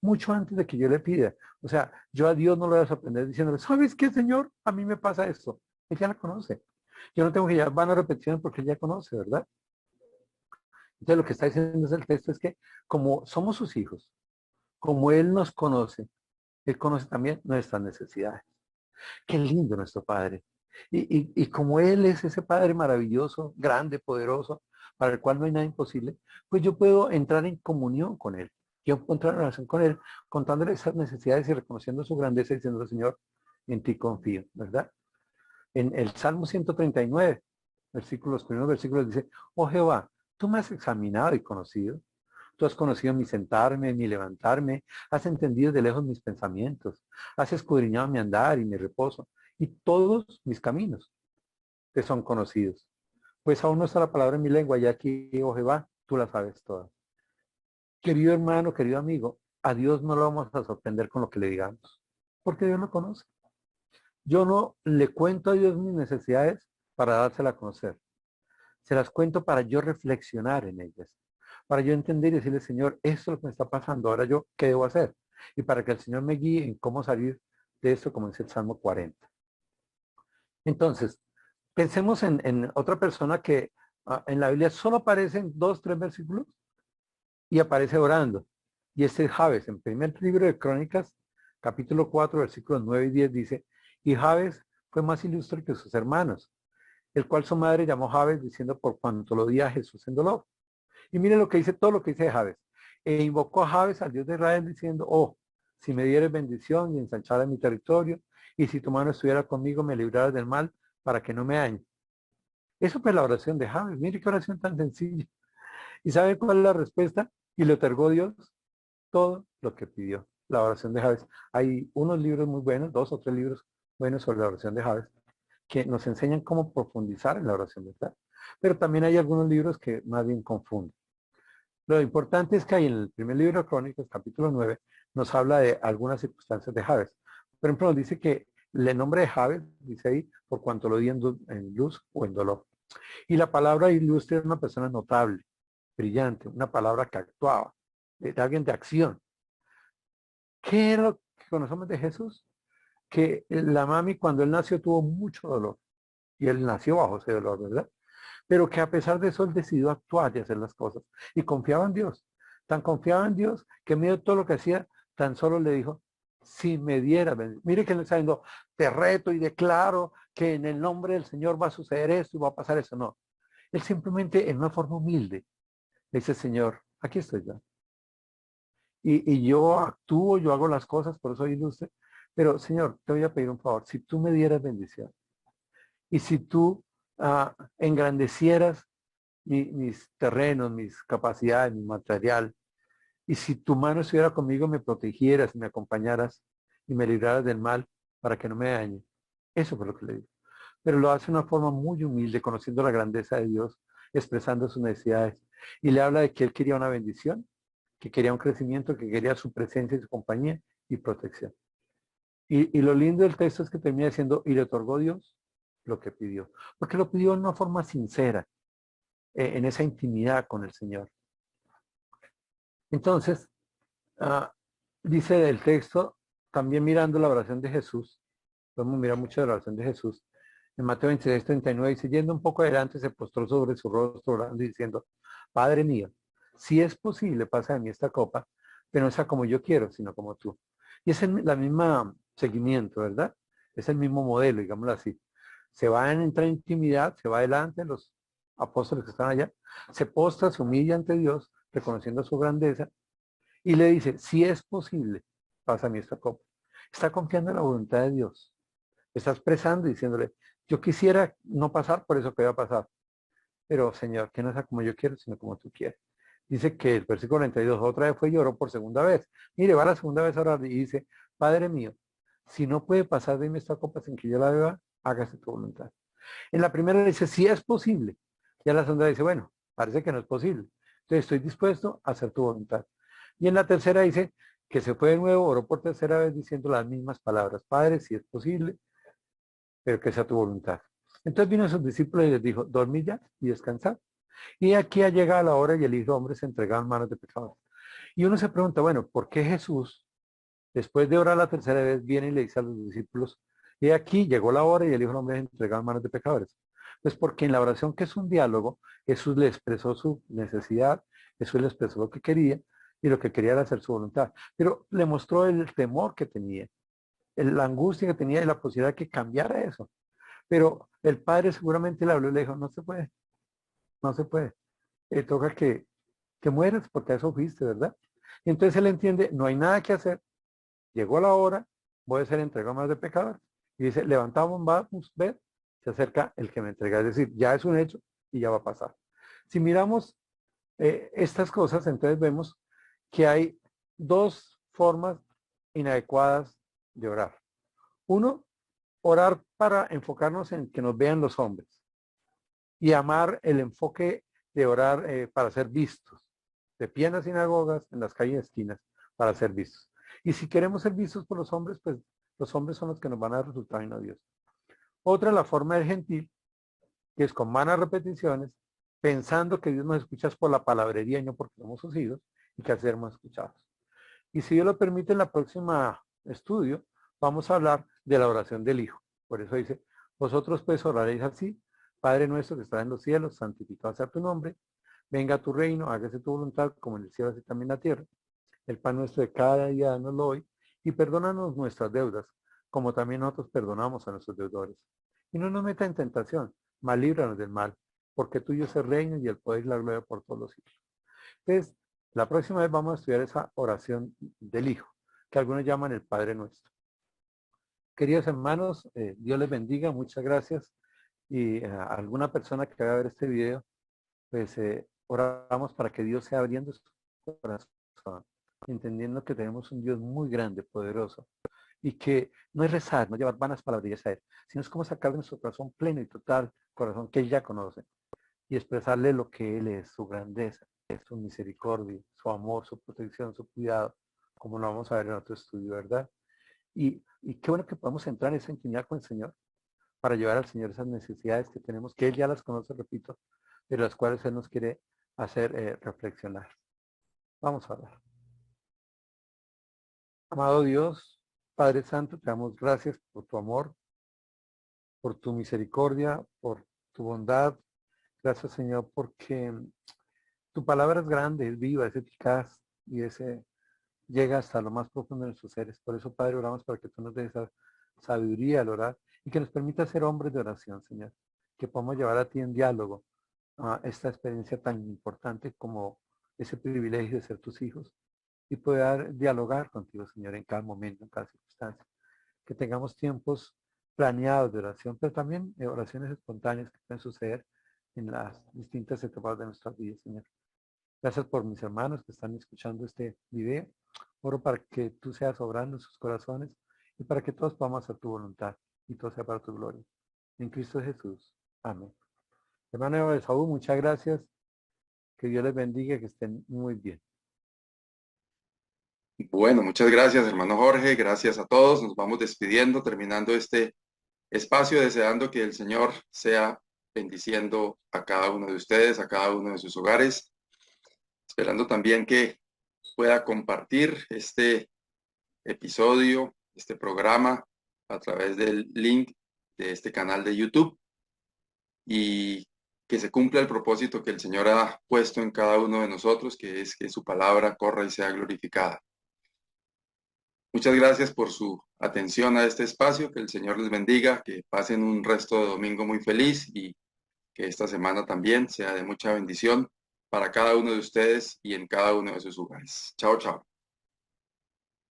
Mucho antes de que yo le pida. O sea, yo a Dios no lo voy a sorprender diciéndole, ¿sabes qué, Señor? A mí me pasa esto. Él ya la conoce. Yo no tengo que llevar vanas repeticiones porque Él ya conoce, ¿verdad? Entonces lo que está diciendo es el texto es que como somos sus hijos, como Él nos conoce, Él conoce también nuestras necesidades. Qué lindo nuestro Padre. Y como Él es ese Padre maravilloso, grande, poderoso, para el cual no hay nada imposible, pues yo puedo entrar en comunión con Él. Yo puedo entrar en relación con Él, contándole esas necesidades y reconociendo su grandeza y diciendo, Señor, en ti confío, ¿verdad? En el Salmo 139, los primeros versículos dice, oh Jehová, tú me has examinado y conocido. Tú has conocido mi sentarme, mi levantarme, has entendido de lejos mis pensamientos, has escudriñado mi andar y mi reposo, y todos mis caminos te son conocidos. Pues aún no está la palabra en mi lengua, ya aquí, oh Jehová, tú la sabes toda. Querido hermano, querido amigo, a Dios no lo vamos a sorprender con lo que le digamos, porque Dios lo conoce. Yo no le cuento a Dios mis necesidades para dársela a conocer. Se las cuento para yo reflexionar en ellas, para yo entender y decirle, Señor, esto es lo que me está pasando, ahora yo, ¿qué debo hacer? Y para que el Señor me guíe en cómo salir de esto, como dice el Salmo 40. Entonces, pensemos en otra persona que en la Biblia solo aparecen 2, 3 versículos y aparece orando. Y este es Jabes. En primer libro de Crónicas, capítulo 4, versículos 9 y 10 dice, y Jabes fue más ilustre que sus hermanos, el cual su madre llamó Jabes diciendo por cuanto lo di a Jesús en dolor. Y mire lo que dice, todo lo que dice Jabes. E invocó a Jabes al Dios de Israel diciendo, oh, si me dieres bendición y ensancharas mi territorio, y si tu mano estuviera conmigo, me libraras del mal para que no me dañe. Eso fue la oración de Jabes. Mire qué oración tan sencilla. ¿Y sabe cuál es la respuesta? Y le otorgó Dios todo lo que pidió. La oración de Jabes. Hay unos libros muy buenos, 2 o 3 libros buenos sobre la oración de Jabes, que nos enseñan cómo profundizar en la oración de Jabes. Pero también hay algunos libros que más bien confunden. Lo importante es que hay en el primer libro de Crónicas, capítulo 9, nos habla de algunas circunstancias de Jabes. Por ejemplo, nos dice que el nombre de Jabes, dice ahí, por cuanto lo di en luz o en dolor. Y la palabra ilustre es una persona notable, brillante, una palabra que actuaba, de alguien de acción. ¿Qué es lo que conocemos de Jesús? Que la mami cuando él nació tuvo mucho dolor y él nació bajo ese dolor, ¿verdad? Pero que a pesar de eso él decidió actuar y hacer las cosas y confiaba en Dios. Tan confiaba en Dios que en medio de todo lo que hacía, tan solo le dijo, si me diera, mire que él está diciendo, te reto y declaro que en el nombre del Señor va a suceder esto y va a pasar eso. No, él simplemente en una forma humilde le dice, Señor, aquí estoy yo. Y yo actúo, yo hago las cosas, por eso soy ilustre. Pero Señor, te voy a pedir un favor, si tú me dieras bendición y si tú engrandecieras mis terrenos, mis capacidades, mi material. Y si tu mano estuviera conmigo, me protegieras, me acompañaras y me libraras del mal para que no me dañe. Eso fue lo que le digo. Pero lo hace de una forma muy humilde, conociendo la grandeza de Dios, expresando sus necesidades. Y le habla de que él quería una bendición, que quería un crecimiento, que quería su presencia y su compañía y protección. Y lo lindo del texto es que termina diciendo, y le otorgó Dios lo que pidió. Porque lo pidió de una forma sincera, en esa intimidad con el Señor. Entonces, dice el texto, también mirando la oración de Jesús, podemos mirar mucho de la oración de Jesús, en Mateo 26, 39, dice, yendo un poco adelante, se postró sobre su rostro orando y diciendo, Padre mío, si es posible, pasa de mí esta copa, pero no sea como yo quiero, sino como tú. Y es la misma seguimiento, ¿verdad? Es el mismo modelo, digámoslo así. Se va a entrar en intimidad, se va adelante, los apóstoles que están allá, se postra, se humilla ante Dios, reconociendo su grandeza, y le dice, si es posible, pasa a mí esta copa. Está confiando en la voluntad de Dios. Está expresando y diciéndole, yo quisiera no pasar por eso que va a pasar. Pero Señor, que no sea como yo quiero, sino como tú quieres. Dice que el versículo 42, otra vez fue y lloró por segunda vez. Mire, va la segunda vez a orar y dice, Padre mío, si no puede pasar de mí esta copa sin que yo la beba, hágase tu voluntad. En la primera dice, si es posible. Y en la segunda dice, bueno, parece que no es posible. Entonces estoy dispuesto a hacer tu voluntad. Y en la tercera dice que se fue de nuevo, oró por tercera vez diciendo las mismas palabras. Padre, si es posible, pero que sea tu voluntad. Entonces vino a sus discípulos y les dijo, dormid ya y descansad. Y aquí ha llegado la hora y el Hijo de Hombre se entregado en manos de pecadores. Y uno se pregunta, bueno, ¿por qué Jesús, después de orar la tercera vez, viene y le dice a los discípulos, y aquí llegó la hora y el Hijo del Hombre es entregado en manos de pecadores? Pues porque en la oración, que es un diálogo, Jesús le expresó su necesidad, Jesús le expresó lo que quería, y lo que quería era hacer su voluntad. Pero le mostró el temor que tenía, la angustia que tenía y la posibilidad de que cambiara eso. Pero el Padre seguramente le habló y le dijo, no se puede, no se puede. Toca que mueras porque a eso fuiste, ¿verdad? Y entonces él entiende, no hay nada que hacer, llegó la hora, voy a ser entregado más de pecadores. Y dice, levantamos, vamos, ver, se acerca el que me entrega. Es decir, ya es un hecho y ya va a pasar. Si miramos estas cosas, entonces vemos que hay dos formas inadecuadas de orar. Uno, orar para enfocarnos en que nos vean los hombres y amar el enfoque de orar para ser vistos, de pie en las sinagogas, en las calles esquinas, para ser vistos. Y si queremos ser vistos por los hombres, pues los hombres son los que nos van a dar resultado y no Dios. Otra, la forma del gentil, que es con vanas repeticiones, pensando que Dios nos escucha por la palabrería y no porque somos sus hijos, y que hacemos escuchados. Y si Dios lo permite, en la próxima estudio vamos a hablar de la oración del Hijo. Por eso dice, vosotros pues oraréis así: Padre nuestro que estás en los cielos, santificado sea tu nombre, venga a tu reino, hágase tu voluntad como en el cielo así también en la tierra. El pan nuestro de cada día danoslo hoy, y perdónanos nuestras deudas, como también nosotros perdonamos a nuestros deudores. Y no nos meta en tentación, mas líbranos del mal, porque tuyo es el reino y el poder y la gloria por todos los siglos. Entonces, la próxima vez vamos a estudiar esa oración del Hijo, que algunos llaman el Padre Nuestro. Queridos hermanos, Dios les bendiga, muchas gracias. Y a alguna persona que va a ver este video, pues oramos para que Dios sea abriendo su corazón, entendiendo que tenemos un Dios muy grande, poderoso, y que no es rezar, no llevar vanas palabrillas a Él, sino es como sacar de nuestro corazón pleno y total, corazón que Él ya conoce, y expresarle lo que Él es, su grandeza, su misericordia, su amor, su protección, su cuidado, como lo vamos a ver en otro estudio, ¿verdad? Y qué bueno que podamos entrar en esa intimidad con el Señor para llevar al Señor esas necesidades que tenemos, que Él ya las conoce, repito, pero las cuales Él nos quiere hacer reflexionar. Vamos a hablar. Amado Dios, Padre Santo, te damos gracias por tu amor, por tu misericordia, por tu bondad. Gracias, Señor, porque tu palabra es grande, es viva, es eficaz y llega hasta lo más profundo de nuestros seres. Por eso, Padre, oramos para que tú nos des esa sabiduría al orar y que nos permita ser hombres de oración, Señor. Que podamos llevar a ti en diálogo a esta experiencia tan importante como ese privilegio de ser tus hijos y poder dialogar contigo, Señor, en cada momento, en cada circunstancia. Que tengamos tiempos planeados de oración, pero también oraciones espontáneas que pueden suceder en las distintas etapas de nuestras vidas, Señor. Gracias por mis hermanos que están escuchando este video. Oro para que tú seas obrando en sus corazones y para que todos podamos hacer tu voluntad y todo sea para tu gloria. En Cristo Jesús. Amén. Hermano Esaú, muchas gracias. Que Dios les bendiga y que estén muy bien. Bueno, muchas gracias, hermano Jorge. Gracias a todos. Nos vamos despidiendo, terminando este espacio, deseando que el Señor sea bendiciendo a cada uno de ustedes, a cada uno de sus hogares. Esperando también que pueda compartir este episodio, este programa, a través del link de este canal de YouTube y que se cumpla el propósito que el Señor ha puesto en cada uno de nosotros, que es que su palabra corra y sea glorificada. Muchas gracias por su atención a este espacio, que el Señor les bendiga, que pasen un resto de domingo muy feliz y que esta semana también sea de mucha bendición para cada uno de ustedes y en cada uno de sus hogares. Chao, chao.